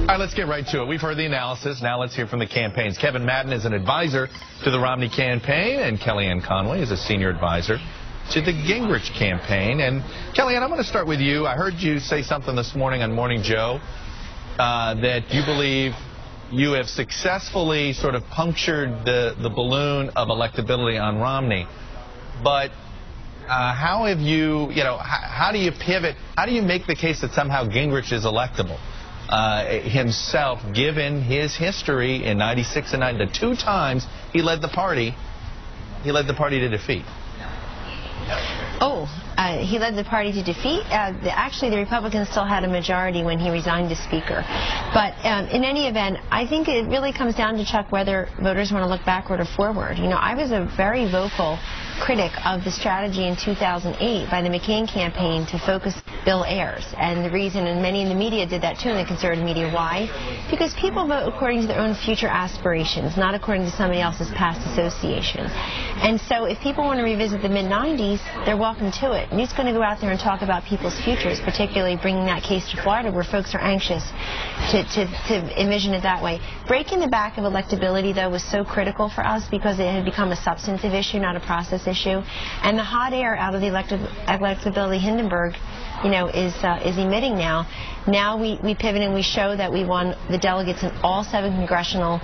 All right, let's get right to it. We've heard the analysis. Now let's hear from the campaigns. Kevin Madden is an advisor to the Romney campaign, and KellyAnne Conway is a senior advisor to the Gingrich campaign. And KellyAnne, I'm going to start with you. I heard you say something this morning on Morning Joe that you believe you have successfully sort of punctured the balloon of electability on Romney. But how have you, how do you pivot? How do you make the case that somehow Gingrich is electable himself, given his history in '96 and '90, the two times he led the party to defeat? He led the party to defeat. Actually, the Republicans still had a majority when he resigned as Speaker. But in any event, I think it really comes down to, Chuck, whether voters want to look backward or forward. I was a very vocal critic of the strategy in 2008 by the McCain campaign to focus Bill Ayers. And the reason, and many in the media did that too, in the conservative media, why? Because people vote according to their own future aspirations, not according to somebody else's past association. And so if people want to revisit the mid-90s, they're welcome to it. And he's going to go out there and talk about people's futures, particularly bringing that case to Florida, where folks are anxious to envision it that way. Breaking the back of electability, though, was so critical for us because it had become a substantive issue, not a process issue. And the hot air out of the electability Hindenburg, is emitting now. Now we pivot and we show that we won the delegates in all 7 congressional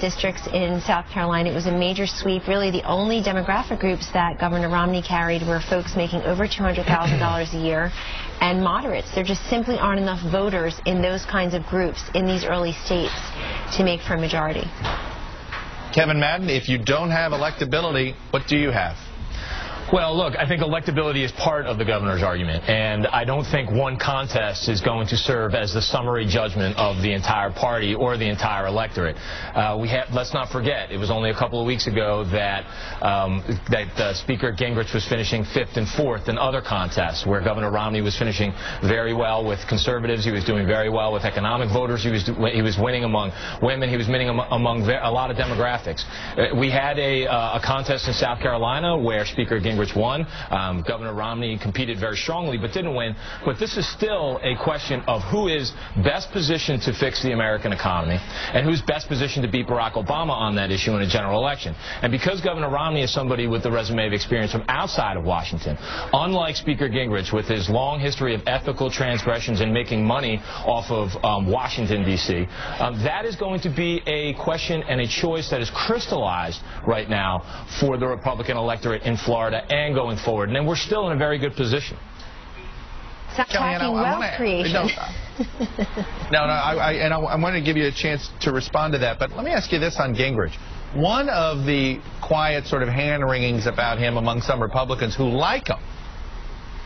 districts in South Carolina. It was a major sweep. Really, the only demographic groups that Governor Romney carried were folks making over $200,000 a year and moderates. There just simply aren't enough voters in those kinds of groups in these early states to make for a majority. Kevin Madden, if you don't have electability, what do you have? Well, look, I think electability is part of the governor's argument, and I don't think one contest is going to serve as the summary judgment of the entire party or the entire electorate. Let's not forget, it was only a couple of weeks ago that Speaker Gingrich was finishing 5th and 4th in other contests, where Governor Romney was finishing very well with conservatives. He was doing very well with economic voters. He was winning among women. He was winning among a lot of demographics. We had a contest in South Carolina where Speaker Gingrich won. Governor Romney competed very strongly but didn't win. But this is still a question of who is best positioned to fix the American economy and who's best positioned to beat Barack Obama on that issue in a general election. And because Governor Romney is somebody with the resume of experience from outside of Washington, unlike Speaker Gingrich with his long history of ethical transgressions and making money off of Washington, D.C., that is going to be a question and a choice that is crystallized right now for the Republican electorate in Florida and going forward. And then we're still in a very good position. Talking wealth creation. I want to give you a chance to respond to that. But let me ask you this on Gingrich. One of the quiet sort of hand-wringings about him among some Republicans who like him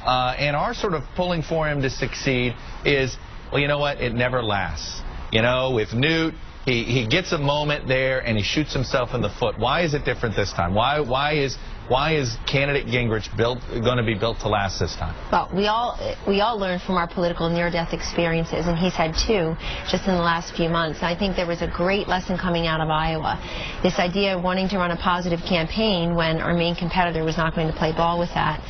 and are sort of pulling for him to succeed is, well, you know what? It never lasts. With Newt, he gets a moment there and he shoots himself in the foot. Why is it different this time? Why is candidate Gingrich going to be built to last this time? Well, we all learn from our political near-death experiences, and he's had 2 just in the last few months. I think there was a great lesson coming out of Iowa. This idea of wanting to run a positive campaign when our main competitor was not going to play ball with that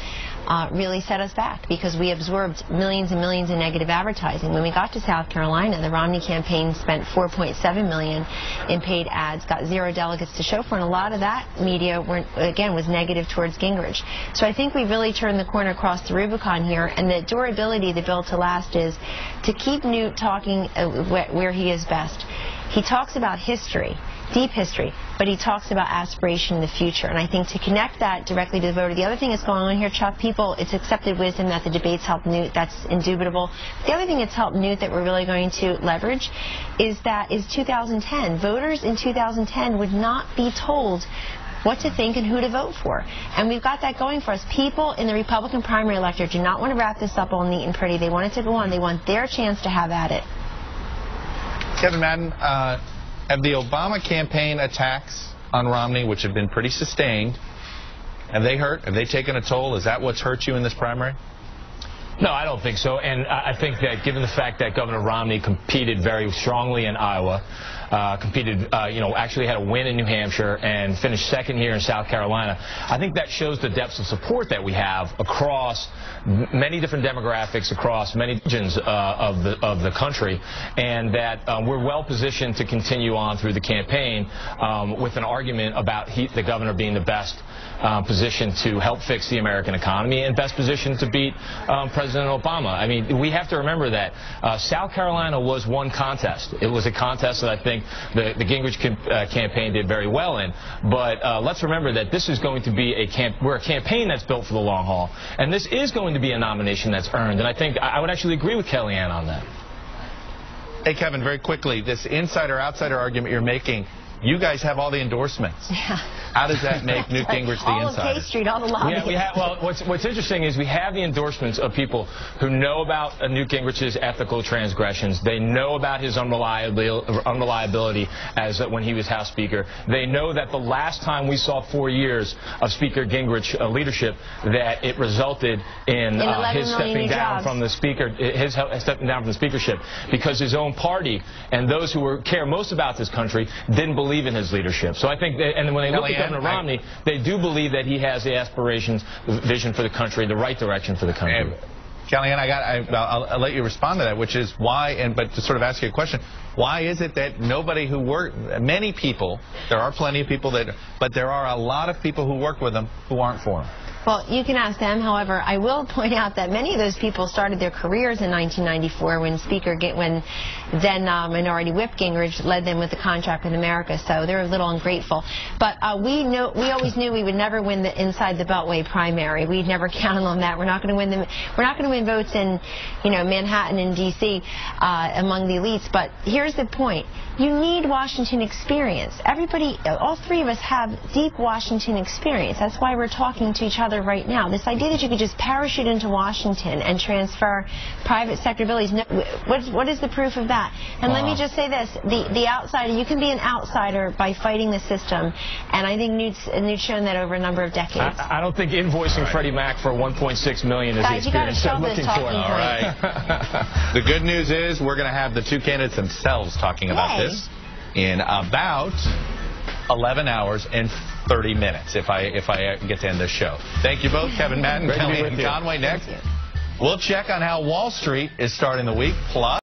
really set us back, because we absorbed millions and millions in negative advertising. When we got to South Carolina, the Romney campaign spent $4.7 million in paid ads, got 0 delegates to show for, and a lot of that media, was negative towards Gingrich. So I think we've really turned the corner across the Rubicon here, and the durability of the bill to last is to keep Newt talking where he is best. He talks about history, deep history, but he talks about aspiration in the future. And I think to connect that directly to the voter, the other thing that's going on here, Chuck, it's accepted wisdom that the debates help Newt. That's indubitable. The other thing that's helped Newt that we're really going to leverage is 2010. Voters in 2010 would not be told what to think and who to vote for. And we've got that going for us. People in the Republican primary electorate do not want to wrap this up all neat and pretty. They want it to go on. They want their chance to have at it. Kevin Madden, have the Obama campaign attacks on Romney, which have been pretty sustained, have they hurt? Have they taken a toll? Is that what's hurt you in this primary? No, I don't think so. And I think that given the fact that Governor Romney competed very strongly in Iowa, actually had a win in New Hampshire and finished second here in South Carolina, I think that shows the depths of support that we have across many different demographics, across many regions of the country, and that we're well positioned to continue on through the campaign with an argument about the governor being the best position to help fix the American economy and best position to beat President Obama. I mean, we have to remember that South Carolina was one contest. It was a contest that I think the Gingrich campaign did very well in. But let's remember that this is going to be we're a campaign that's built for the long haul, and this is going to be a nomination that's earned. And I think I would actually agree with KellyAnne on that. Hey, Kevin, very quickly, this insider-outsider argument you're making, you guys have all the endorsements. Yeah. How does that make Newt Gingrich the all insider? All of K Street, all the lobbies. Yeah, we have, well, what's interesting is we have the endorsements of people who know about Newt Gingrich's ethical transgressions. They know about his unreliability as when he was House Speaker. They know that the last time we saw 4 years of Speaker Gingrich leadership, that it resulted in his stepping down from the speakership, because his own party and those who care most about this country didn't believe in his leadership. So I think that, and when they look at Governor Romney, they do believe that he has the aspirations, the vision for the country, the right direction for the country. KellyAnne, I'll let you respond to that, which is why, but to sort of ask you a question, why is it that nobody who many people, there are plenty of people but there are a lot of people who work with him who aren't for him? Well, you can ask them. However, I will point out that many of those people started their careers in 1994 when then Minority Whip Gingrich led them with the contract with America. So they're a little ungrateful. But we always knew we would never win the inside the Beltway primary. We'd never counted on that. We're not going to win them. We're not going to win votes in, Manhattan and D.C. Among the elites. But here's the point: you need Washington experience. Everybody, all three of us have deep Washington experience. That's why we're talking to each other right now. This idea that you could just parachute into Washington and transfer private sector abilities, what is the proof of that? And let me just say this, the outsider, you can be an outsider by fighting the system, and I think Newt's shown that over a number of decades. I don't think invoicing Freddie Mac for $1.6 million is the experience I'm looking for. All right. The good news is we're going to have the two candidates themselves talking about this in about 11 hours and 30 minutes if I get to end this show. Thank you both, Kevin, Madden, KellyAnne, and Conway. Next, we'll check on how Wall Street is starting the week. Plus